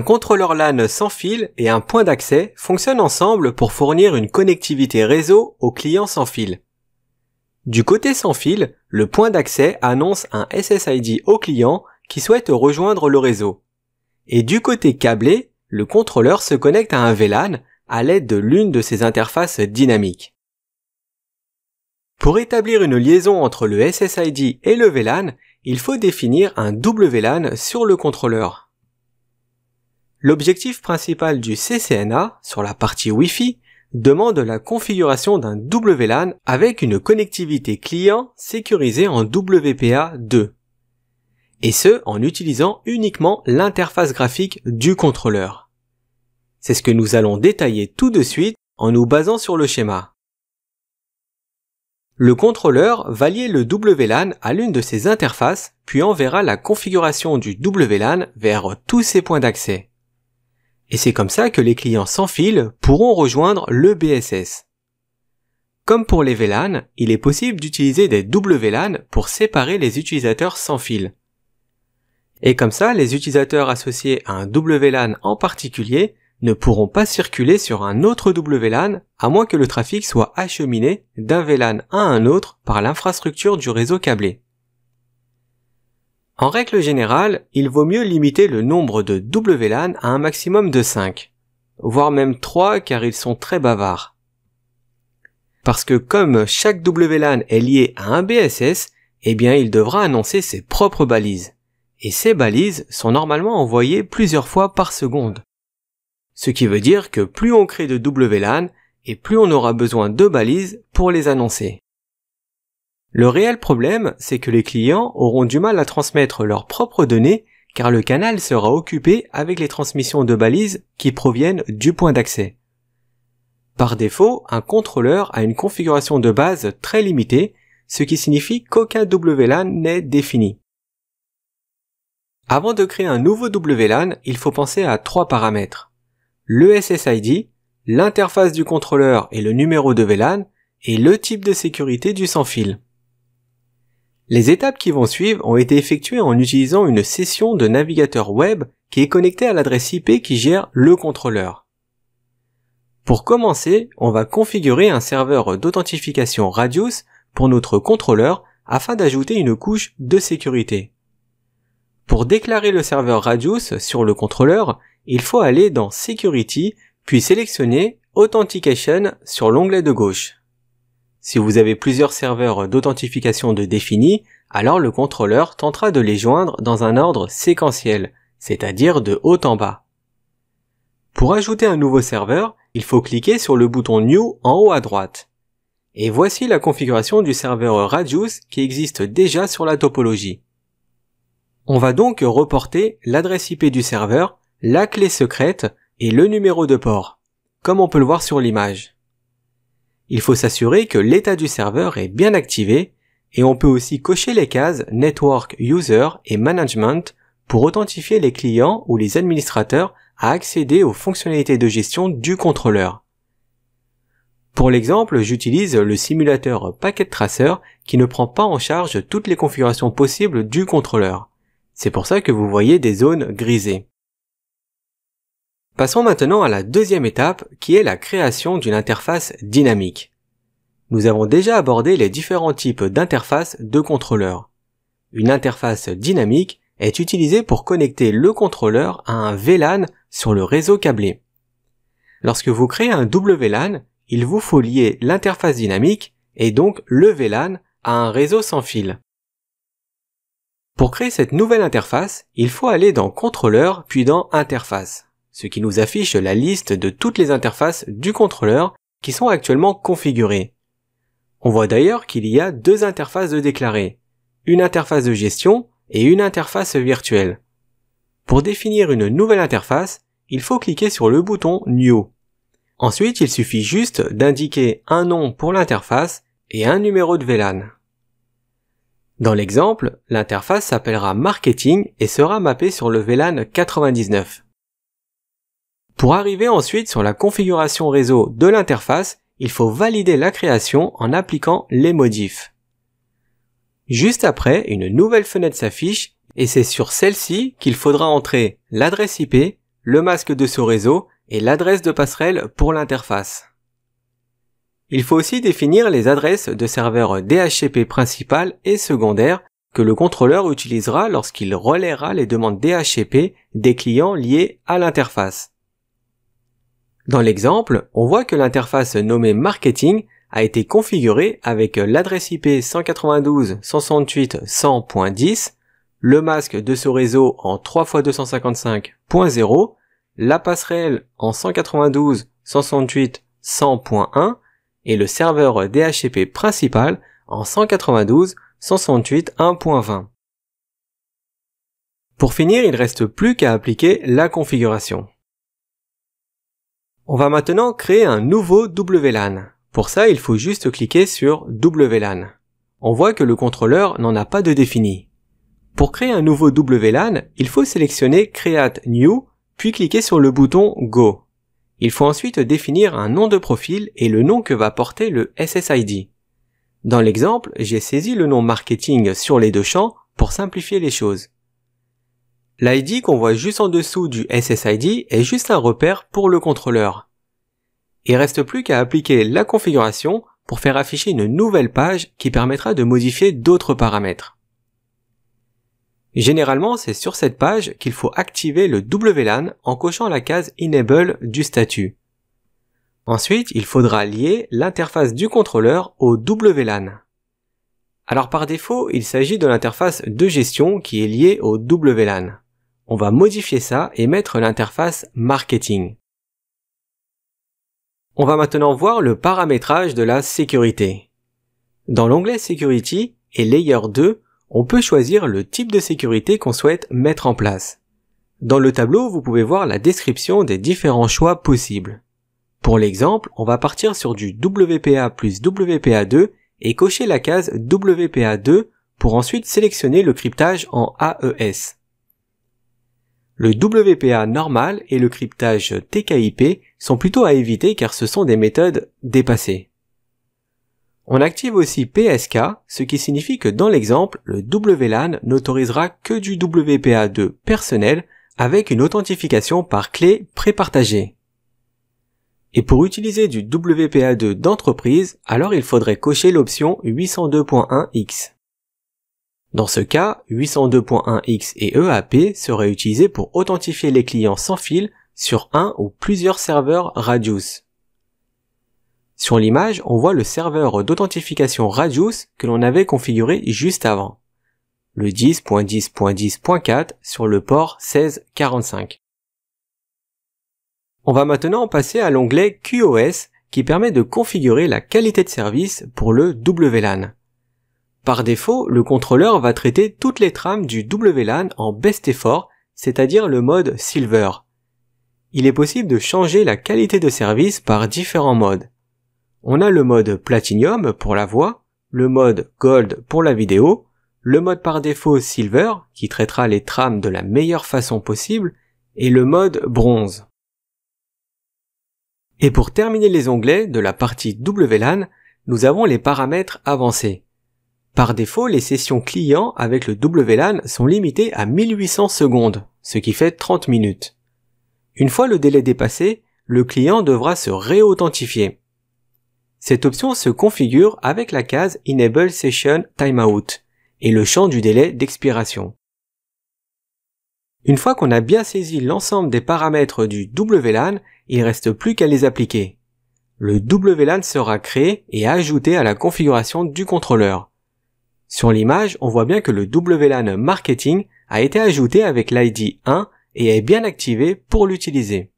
Un contrôleur LAN sans fil et un point d'accès fonctionnent ensemble pour fournir une connectivité réseau au client sans fil. Du côté sans fil, le point d'accès annonce un SSID au client qui souhaite rejoindre le réseau. Et du côté câblé, le contrôleur se connecte à un VLAN à l'aide de l'une de ses interfaces dynamiques. Pour établir une liaison entre le SSID et le VLAN, il faut définir un WLAN sur le contrôleur. L'objectif principal du CCNA, sur la partie Wi-Fi, demande la configuration d'un WLAN avec une connectivité client sécurisée en WPA2. Et ce, en utilisant uniquement l'interface graphique du contrôleur. C'est ce que nous allons détailler tout de suite en nous basant sur le schéma. Le contrôleur va lier le WLAN à l'une de ses interfaces, puis enverra la configuration du WLAN vers tous ses points d'accès. Et c'est comme ça que les clients sans fil pourront rejoindre le BSS. Comme pour les VLAN, il est possible d'utiliser des WLAN pour séparer les utilisateurs sans fil. Et comme ça, les utilisateurs associés à un WLAN en particulier ne pourront pas circuler sur un autre WLAN à moins que le trafic soit acheminé d'un VLAN à un autre par l'infrastructure du réseau câblé. En règle générale, il vaut mieux limiter le nombre de WLAN à un maximum de 5, voire même 3 car ils sont très bavards. Parce que comme chaque WLAN est lié à un BSS, eh bien il devra annoncer ses propres balises. Et ces balises sont normalement envoyées plusieurs fois par seconde. Ce qui veut dire que plus on crée de WLAN, et plus on aura besoin de balises pour les annoncer. Le réel problème, c'est que les clients auront du mal à transmettre leurs propres données car le canal sera occupé avec les transmissions de balises qui proviennent du point d'accès. Par défaut, un contrôleur a une configuration de base très limitée, ce qui signifie qu'aucun WLAN n'est défini. Avant de créer un nouveau WLAN, il faut penser à 3 paramètres. Le SSID, l'interface du contrôleur et le numéro de VLAN, et le type de sécurité du sans-fil. Les étapes qui vont suivre ont été effectuées en utilisant une session de navigateur web qui est connectée à l'adresse IP qui gère le contrôleur. Pour commencer, on va configurer un serveur d'authentification Radius pour notre contrôleur afin d'ajouter une couche de sécurité. Pour déclarer le serveur Radius sur le contrôleur, il faut aller dans Security puis sélectionner Authentication sur l'onglet de gauche. Si vous avez plusieurs serveurs d'authentification de définis, alors le contrôleur tentera de les joindre dans un ordre séquentiel, c'est-à-dire de haut en bas. Pour ajouter un nouveau serveur, il faut cliquer sur le bouton New en haut à droite. Et voici la configuration du serveur Radius qui existe déjà sur la topologie. On va donc reporter l'adresse IP du serveur, la clé secrète et le numéro de port, comme on peut le voir sur l'image. Il faut s'assurer que l'état du serveur est bien activé et on peut aussi cocher les cases Network User et Management pour authentifier les clients ou les administrateurs à accéder aux fonctionnalités de gestion du contrôleur. Pour l'exemple, j'utilise le simulateur Packet Tracer qui ne prend pas en charge toutes les configurations possibles du contrôleur. C'est pour ça que vous voyez des zones grisées. Passons maintenant à la deuxième étape qui est la création d'une interface dynamique. Nous avons déjà abordé les différents types d'interfaces de contrôleurs. Une interface dynamique est utilisée pour connecter le contrôleur à un VLAN sur le réseau câblé. Lorsque vous créez un WLAN, il vous faut lier l'interface dynamique et donc le VLAN à un réseau sans fil. Pour créer cette nouvelle interface, il faut aller dans Contrôleur puis dans Interface, ce qui nous affiche la liste de toutes les interfaces du contrôleur qui sont actuellement configurées. On voit d'ailleurs qu'il y a 2 interfaces de déclarer, une interface de gestion et une interface virtuelle. Pour définir une nouvelle interface, il faut cliquer sur le bouton New. Ensuite, il suffit juste d'indiquer un nom pour l'interface et un numéro de VLAN. Dans l'exemple, l'interface s'appellera Marketing et sera mappée sur le VLAN 99. Pour arriver ensuite sur la configuration réseau de l'interface, il faut valider la création en appliquant les modifs. Juste après, une nouvelle fenêtre s'affiche et c'est sur celle-ci qu'il faudra entrer l'adresse IP, le masque de ce réseau et l'adresse de passerelle pour l'interface. Il faut aussi définir les adresses de serveurs DHCP principales et secondaires que le contrôleur utilisera lorsqu'il relaiera les demandes DHCP des clients liés à l'interface. Dans l'exemple, on voit que l'interface nommée Marketing a été configurée avec l'adresse IP 192.168.100.10, le masque de ce réseau en 3x255.0, la passerelle en 192.168.100.1 et le serveur DHCP principal en 192.168.1.20. Pour finir, il ne reste plus qu'à appliquer la configuration. On va maintenant créer un nouveau WLAN. Pour ça, il faut juste cliquer sur WLAN. On voit que le contrôleur n'en a pas de défini. Pour créer un nouveau WLAN, il faut sélectionner Create New, puis cliquer sur le bouton Go. Il faut ensuite définir un nom de profil et le nom que va porter le SSID. Dans l'exemple, j'ai saisi le nom Marketing sur les deux champs pour simplifier les choses. L'ID qu'on voit juste en dessous du SSID est juste un repère pour le contrôleur. Il reste plus qu'à appliquer la configuration pour faire afficher une nouvelle page qui permettra de modifier d'autres paramètres. Généralement, c'est sur cette page qu'il faut activer le WLAN en cochant la case Enable du statut. Ensuite, il faudra lier l'interface du contrôleur au WLAN. Alors par défaut, il s'agit de l'interface de gestion qui est liée au WLAN. On va modifier ça et mettre l'interface Marketing. On va maintenant voir le paramétrage de la sécurité. Dans l'onglet Security et Layer 2, on peut choisir le type de sécurité qu'on souhaite mettre en place. Dans le tableau, vous pouvez voir la description des différents choix possibles. Pour l'exemple, on va partir sur du WPA plus WPA2 et cocher la case WPA2 pour ensuite sélectionner le cryptage en AES. Le WPA normal et le cryptage TKIP sont plutôt à éviter car ce sont des méthodes dépassées. On active aussi PSK, ce qui signifie que dans l'exemple, le WLAN n'autorisera que du WPA2 personnel avec une authentification par clé prépartagée. Et pour utiliser du WPA2 d'entreprise, alors il faudrait cocher l'option 802.1x. Dans ce cas, 802.1x et EAP seraient utilisés pour authentifier les clients sans fil sur un ou plusieurs serveurs Radius. Sur l'image, on voit le serveur d'authentification Radius que l'on avait configuré juste avant, le 10.10.10.4 sur le port 1645. On va maintenant passer à l'onglet QoS qui permet de configurer la qualité de service pour le WLAN. Par défaut, le contrôleur va traiter toutes les trames du WLAN en best effort, c'est-à-dire le mode Silver. Il est possible de changer la qualité de service par différents modes. On a le mode Platinum pour la voix, le mode Gold pour la vidéo, le mode par défaut Silver qui traitera les trames de la meilleure façon possible et le mode Bronze. Et pour terminer les onglets de la partie WLAN, nous avons les paramètres avancés. Par défaut, les sessions clients avec le WLAN sont limitées à 1800 secondes, ce qui fait 30 minutes. Une fois le délai dépassé, le client devra se réauthentifier. Cette option se configure avec la case Enable Session Timeout et le champ du délai d'expiration. Une fois qu'on a bien saisi l'ensemble des paramètres du WLAN, il ne reste plus qu'à les appliquer. Le WLAN sera créé et ajouté à la configuration du contrôleur. Sur l'image, on voit bien que le WLAN Marketing a été ajouté avec l'ID 1 et est bien activé pour l'utiliser.